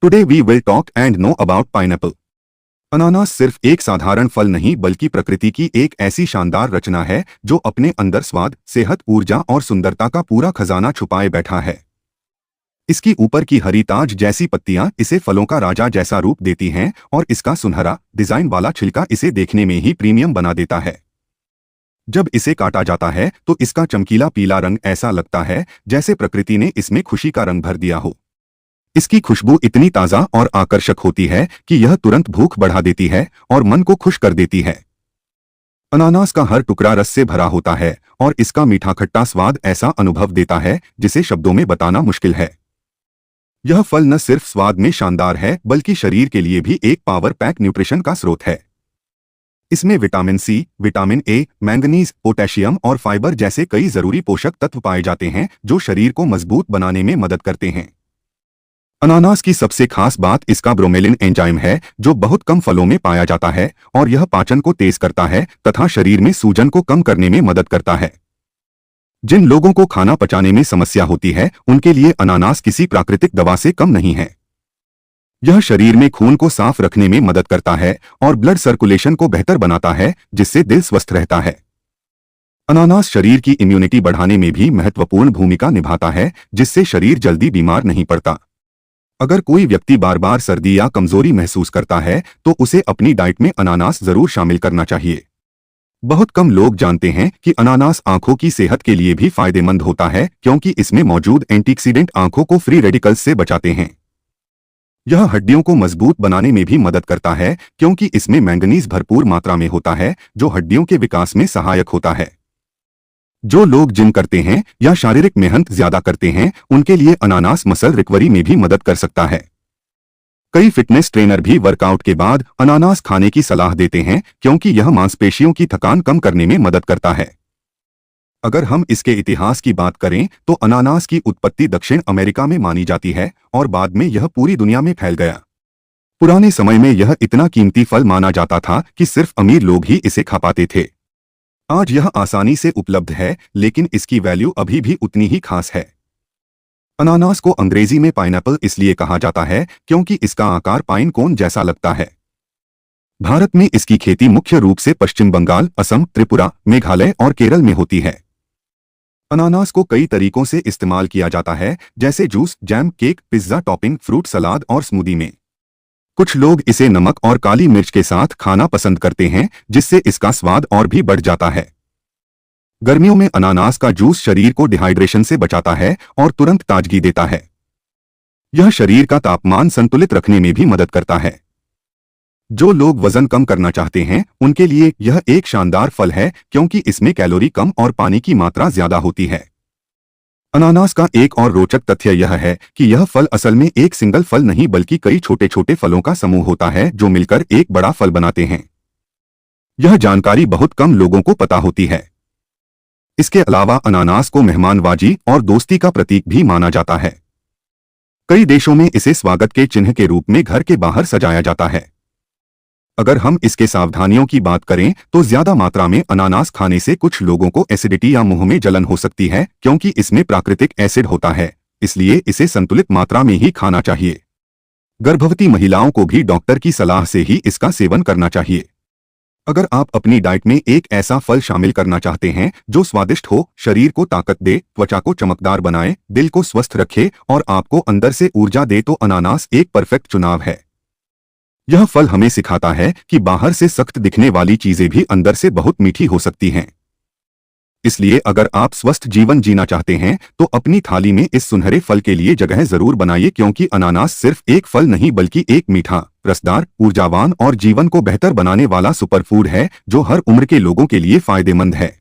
Today we will talk and know about pineapple. अनानास सिर्फ एक साधारण फल नहीं बल्कि प्रकृति की एक ऐसी शानदार रचना है जो अपने अंदर स्वाद, सेहत, ऊर्जा और सुंदरता का पूरा खजाना छुपाए बैठा है। इसकी ऊपर की हरी ताज जैसी पत्तियां इसे फलों का राजा जैसा रूप देती हैं और इसका सुनहरा डिजाइन वाला छिलका इसे देखने में ही प्रीमियम बना देता है। जब इसे काटा जाता है तो इसका चमकीला पीला रंग ऐसा लगता है जैसे प्रकृति ने इसमें खुशी का रंग भर दिया हो। इसकी खुशबू इतनी ताज़ा और आकर्षक होती है कि यह तुरंत भूख बढ़ा देती है और मन को खुश कर देती है। अनानास का हर टुकड़ा रस से भरा होता है और इसका मीठा खट्टा स्वाद ऐसा अनुभव देता है जिसे शब्दों में बताना मुश्किल है। यह फल न सिर्फ स्वाद में शानदार है बल्कि शरीर के लिए भी एक पावर पैक न्यूट्रिशन का स्रोत है। इसमें vitamin C, vitamin A, manganese, potassium और फाइबर जैसे कई जरूरी पोषक तत्व पाए जाते हैं जो शरीर को मजबूत बनाने में मदद करते हैं। अनानास की सबसे खास बात इसका ब्रोमेलिन एंजाइम है जो बहुत कम फलों में पाया जाता है और यह पाचन को तेज करता है तथा शरीर में सूजन को कम करने में मदद करता है। जिन लोगों को खाना पचाने में समस्या होती है उनके लिए अनानास किसी प्राकृतिक दवा से कम नहीं है। यह शरीर में खून को साफ रखने में मदद करता है और ब्लड सर्कुलेशन को बेहतर बनाता है जिससे दिल स्वस्थ रहता है। अनानास शरीर की इम्यूनिटी बढ़ाने में भी महत्वपूर्ण भूमिका निभाता है जिससे शरीर जल्दी बीमार नहीं पड़ता। अगर कोई व्यक्ति बार बार सर्दी या कमजोरी महसूस करता है तो उसे अपनी डाइट में अनानास जरूर शामिल करना चाहिए। बहुत कम लोग जानते हैं कि अनानास आंखों की सेहत के लिए भी फायदेमंद होता है क्योंकि इसमें मौजूद एंटीऑक्सीडेंट आंखों को फ्री रेडिकल्स से बचाते हैं। यह हड्डियों को मजबूत बनाने में भी मदद करता है क्योंकि इसमें मैंगनीज भरपूर मात्रा में होता है जो हड्डियों के विकास में सहायक होता है। जो लोग जिम करते हैं या शारीरिक मेहनत ज्यादा करते हैं उनके लिए अनानास मसल रिकवरी में भी मदद कर सकता है। कई फिटनेस ट्रेनर भी वर्कआउट के बाद अनानास खाने की सलाह देते हैं क्योंकि यह मांसपेशियों की थकान कम करने में मदद करता है। अगर हम इसके इतिहास की बात करें तो अनानास की उत्पत्ति दक्षिण अमेरिका में मानी जाती है और बाद में यह पूरी दुनिया में फैल गया। पुराने समय में यह इतना कीमती फल माना जाता था कि सिर्फ अमीर लोग ही इसे खा पाते थे। आज यह आसानी से उपलब्ध है लेकिन इसकी वैल्यू अभी भी उतनी ही खास है। अनानास को अंग्रेजी में पाइनएप्पल इसलिए कहा जाता है क्योंकि इसका आकार पाइन कोन जैसा लगता है। भारत में इसकी खेती मुख्य रूप से पश्चिम बंगाल, असम, त्रिपुरा, मेघालय और केरल में होती है। अनानास को कई तरीकों से इस्तेमाल किया जाता है जैसे juice, jam, cake, pizza topping, fruit salad और स्मूदी में। कुछ लोग इसे नमक और काली मिर्च के साथ खाना पसंद करते हैं जिससे इसका स्वाद और भी बढ़ जाता है। गर्मियों में अनानास का जूस शरीर को डिहाइड्रेशन से बचाता है और तुरंत ताजगी देता है। यह शरीर का तापमान संतुलित रखने में भी मदद करता है। जो लोग वजन कम करना चाहते हैं उनके लिए यह एक शानदार फल है क्योंकि इसमें कैलोरी कम और पानी की मात्रा ज्यादा होती है। अनानास का एक और रोचक तथ्य यह है कि यह फल असल में एक सिंगल फल नहीं बल्कि कई छोटे छोटे फलों का समूह होता है जो मिलकर एक बड़ा फल बनाते हैं। यह जानकारी बहुत कम लोगों को पता होती है। इसके अलावा अनानास को मेहमानवाजी और दोस्ती का प्रतीक भी माना जाता है। कई देशों में इसे स्वागत के चिन्ह के रूप में घर के बाहर सजाया जाता है। अगर हम इसके सावधानियों की बात करें तो ज्यादा मात्रा में अनानास खाने से कुछ लोगों को एसिडिटी या मुंह में जलन हो सकती है क्योंकि इसमें प्राकृतिक एसिड होता है, इसलिए इसे संतुलित मात्रा में ही खाना चाहिए। गर्भवती महिलाओं को भी डॉक्टर की सलाह से ही इसका सेवन करना चाहिए। अगर आप अपनी डाइट में एक ऐसा फल शामिल करना चाहते हैं जो स्वादिष्ट हो, शरीर को ताकत दे, त्वचा को चमकदार बनाए, दिल को स्वस्थ रखे और आपको अंदर से ऊर्जा दे तो अनानास एक परफेक्ट चुनाव है। यह फल हमें सिखाता है कि बाहर से सख्त दिखने वाली चीजें भी अंदर से बहुत मीठी हो सकती हैं। इसलिए अगर आप स्वस्थ जीवन जीना चाहते हैं तो अपनी थाली में इस सुनहरे फल के लिए जगह जरूर बनाइए क्योंकि अनानास सिर्फ एक फल नहीं बल्कि एक मीठा, रसदार, ऊर्जावान और जीवन को बेहतर बनाने वाला सुपरफूड है जो हर उम्र के लोगों के लिए फायदेमंद है।